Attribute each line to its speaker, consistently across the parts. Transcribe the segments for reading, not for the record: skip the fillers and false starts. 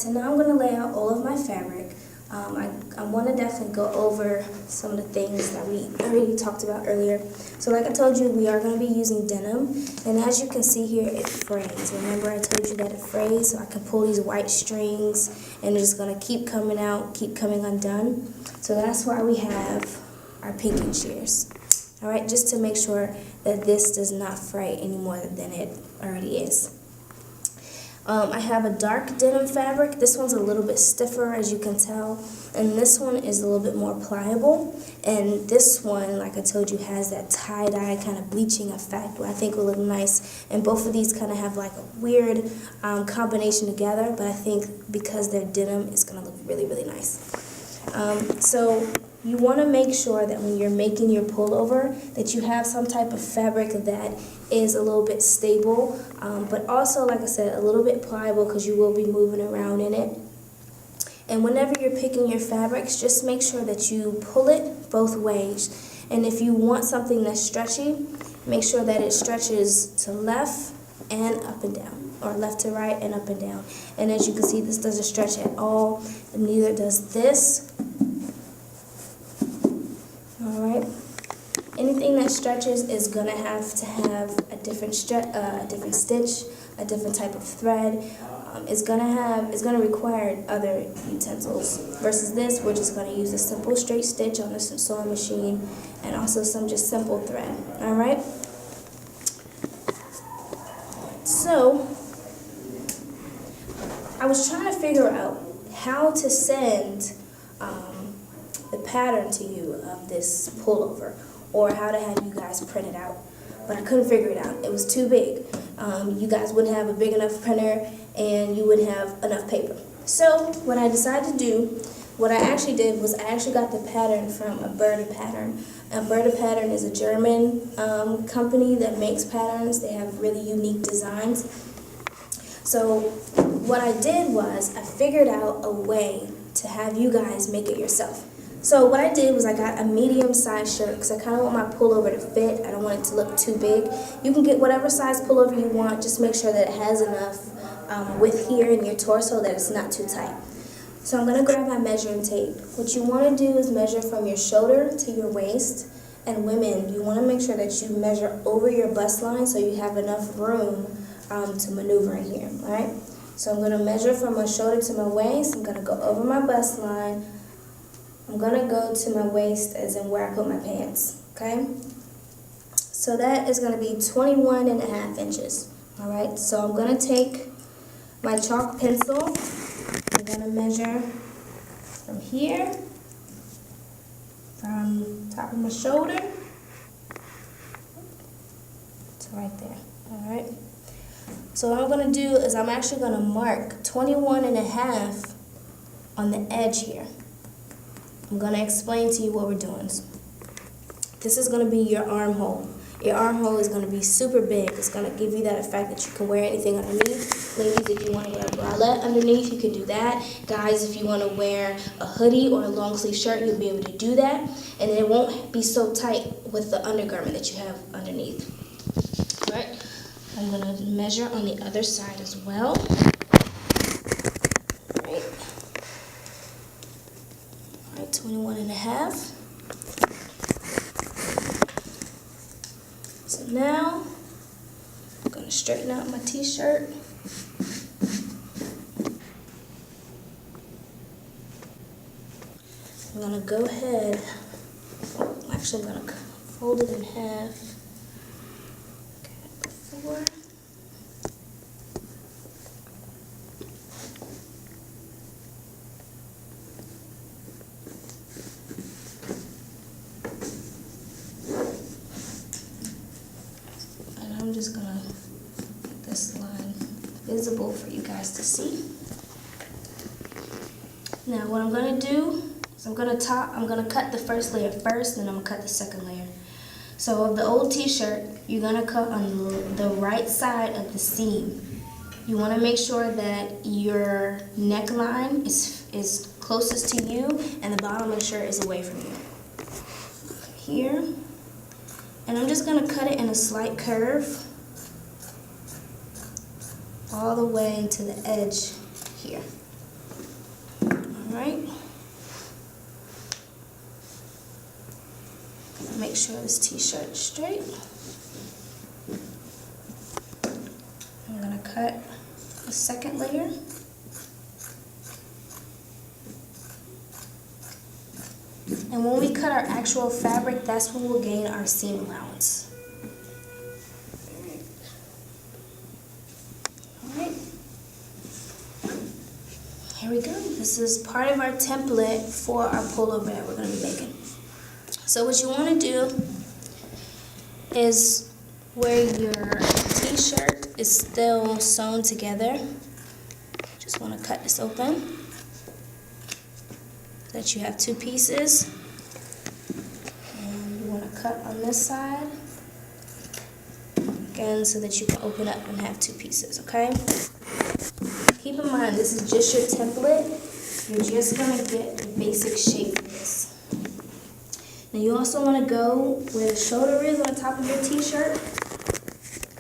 Speaker 1: so now I'm going to lay out all of my fabric. I want to definitely go over some of the things that we already talked about earlier. So like I told you, we are going to be using denim, and as you can see here, it frays. Remember I told you that it frays, so I can pull these white strings and it's just going to keep coming out, keep coming undone. So that's why we have our pinking shears. Alright, just to make sure that this does not fray any more than it already is. I have a dark denim fabric. This one's a little bit stiffer, as you can tell, and this one is a little bit more pliable. And this one, like I told you, has that tie-dye kind of bleaching effect, where I think will look nice. And both of these kind of have like a weird combination together, but I think because they're denim, it's going to look really, really nice. So you want to make sure that when you're making your pullover that you have some type of fabric that is a little bit stable, but also, like I said, a little bit pliable, because you will be moving around in it. And whenever you're picking your fabrics, just make sure that you pull it both ways. And if you want something that's stretchy, make sure that it stretches to left and up and down, or left to right and up and down. And as you can see, this doesn't stretch at all, and neither does this. Alright, anything that stretches is going to have a different stitch, a different type of thread. It's going to require other utensils. Versus this, we're just going to use a simple straight stitch on the sewing machine, and also some just simple thread. Alright, so I was trying to figure out how to send the pattern to you of this pullover, or how to have you guys print it out, but I couldn't figure it out. It was too big. You guys wouldn't have a big enough printer, and you wouldn't have enough paper. So what I decided to do, what I actually did was I actually got the pattern from a Berta Pattern. Berta Pattern is a German company that makes patterns. They have really unique designs. So what I did was I figured out a way to have you guys make it yourself. So what I did was I got a medium-sized shirt, because I kind of want my pullover to fit. I don't want it to look too big. You can get whatever size pullover you want. Just make sure that it has enough width here in your torso that it's not too tight. So I'm going to grab my measuring tape. What you want to do is measure from your shoulder to your waist. And women, you want to make sure that you measure over your bust line so you have enough room to maneuver in here. All right? So I'm going to measure from my shoulder to my waist. I'm going to go over my bust line. I'm going to go to my waist, as in where I put my pants, okay? So that is going to be 21.5 inches, all right? So I'm going to take my chalk pencil. I'm going to measure from here, from top of my shoulder to right there, all right? So what I'm going to do is I'm actually going to mark 21.5 on the edge here. I'm going to explain to you what we're doing. This is going to be your armhole. Your armhole is going to be super big. It's going to give you that effect that you can wear anything underneath. Ladies, if you want to wear a bralette underneath, you can do that. Guys, if you want to wear a hoodie or a long sleeve shirt, you'll be able to do that. And it won't be so tight with the undergarment that you have underneath. All right. I'm going to measure on the other side as well. All right. 21.5. So now I'm going to straighten out my t-shirt. I'm going to go ahead, actually I'm going to fold it in half. Okay, before. I'm just going to make this line visible for you guys to see. Now what I'm going to do is I'm going to cut the first layer first, and then I'm going to cut the second layer. So of the old t-shirt, you're going to cut on the right side of the seam. You want to make sure that your neckline is closest to you and the bottom of the shirt is away from you. Here. And I'm just going to cut it in a slight curve all the way to the edge here. right? Make sure this t-shirt is straight. I'm gonna cut the second layer. And when we cut our actual fabric, that's when we'll gain our seam allowance. Alright. Here we go. This is part of our template for our pullover that we're going to be making. So what you want to do is where your t-shirt is still sewn together, just want to cut this open so that you have two pieces. And you want to cut on this side again so that you can open up and have two pieces, okay? Keep in mind, this is just your template. You're just going to get the basic shape of this. Now you also want to go where the shoulder is on top of your t-shirt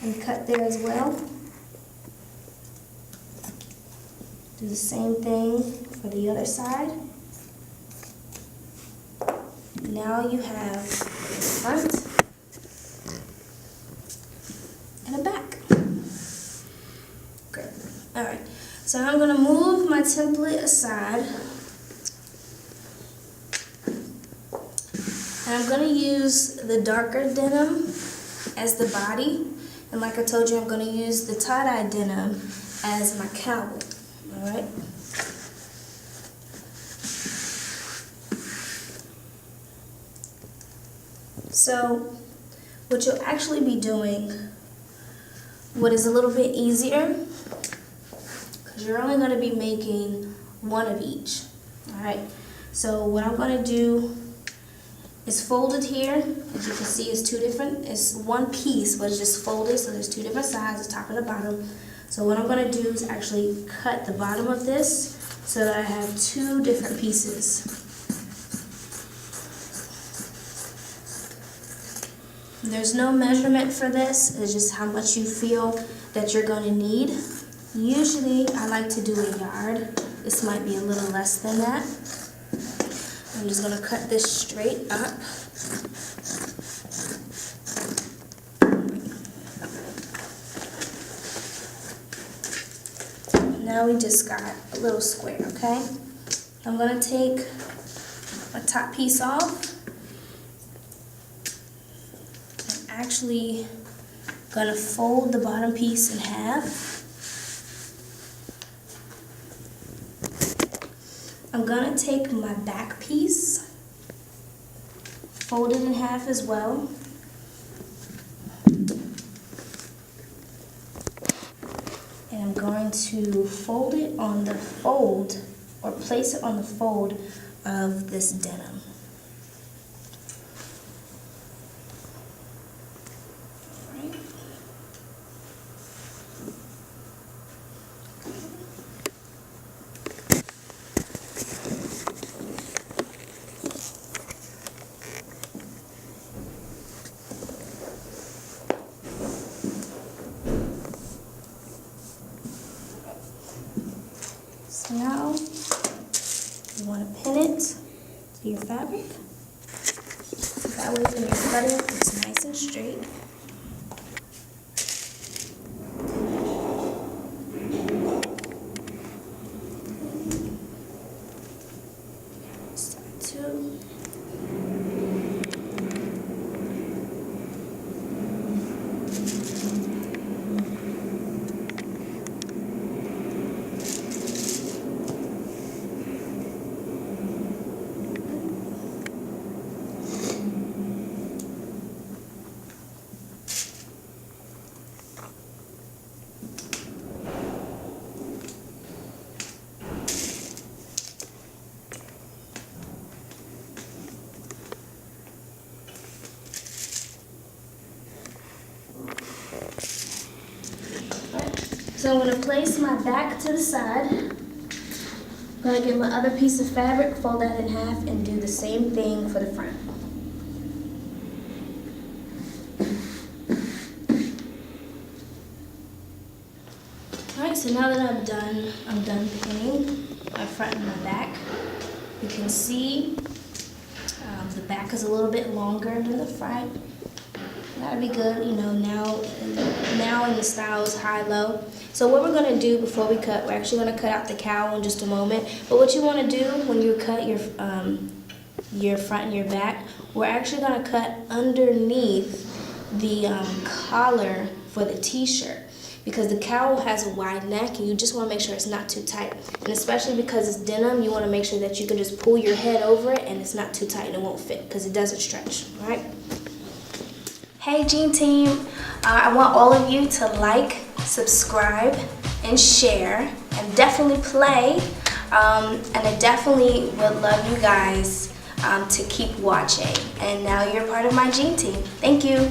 Speaker 1: and cut there as well. Do the same thing for the other side. Now you have a front and a back. Good. Alright, so I'm going to move my template aside. And I'm going to use the darker denim as the body. And like I told you, I'm going to use the tie-dye denim as my cowl. Alright? So, what you'll actually be doing, what is a little bit easier, because you're only going to be making one of each. Alright? So, what I'm going to do is folded here. As you can see, it's two different, it's one piece, but it's just folded, so there's two different sides, the top and the bottom. So what I'm going to do is actually cut the bottom of this so that I have two different pieces. There's no measurement for this, it's just how much you feel that you're going to need. Usually I like to do a yard. This might be a little less than that. I'm just going to cut this straight up. Now we just got a little square, okay? I'm going to take my top piece off. I'm actually going to fold the bottom piece in half. I'm going to take my back piece, fold it in half as well. And I'm going to fold it on the fold, or place it on the fold of this denim. So now you want to pin it to your fabric. That way when you're cutting, it's nice and straight. Side two. So I'm going to place my back to the side. I'm going to get my other piece of fabric, fold that in half, and do the same thing for the front. Alright, so now that I'm done pinning my front and my back. You can see the back is a little bit longer than the front. That'll be good, you know, now in the style is high-low. So what we're gonna do before we cut, we're actually gonna cut out the cowl in just a moment. But what you wanna do when you cut your front and your back, we're actually gonna cut underneath the collar for the t-shirt, because the cowl has a wide neck and you just want to make sure it's not too tight. And especially because it's denim, you want to make sure that you can just pull your head over it and it's not too tight and it won't fit because it doesn't stretch, all right? Hey Jean Team, I want all of you to like, subscribe, and share, and definitely play. And I definitely would love you guys to keep watching. And now you're part of my Jean Team. Thank you.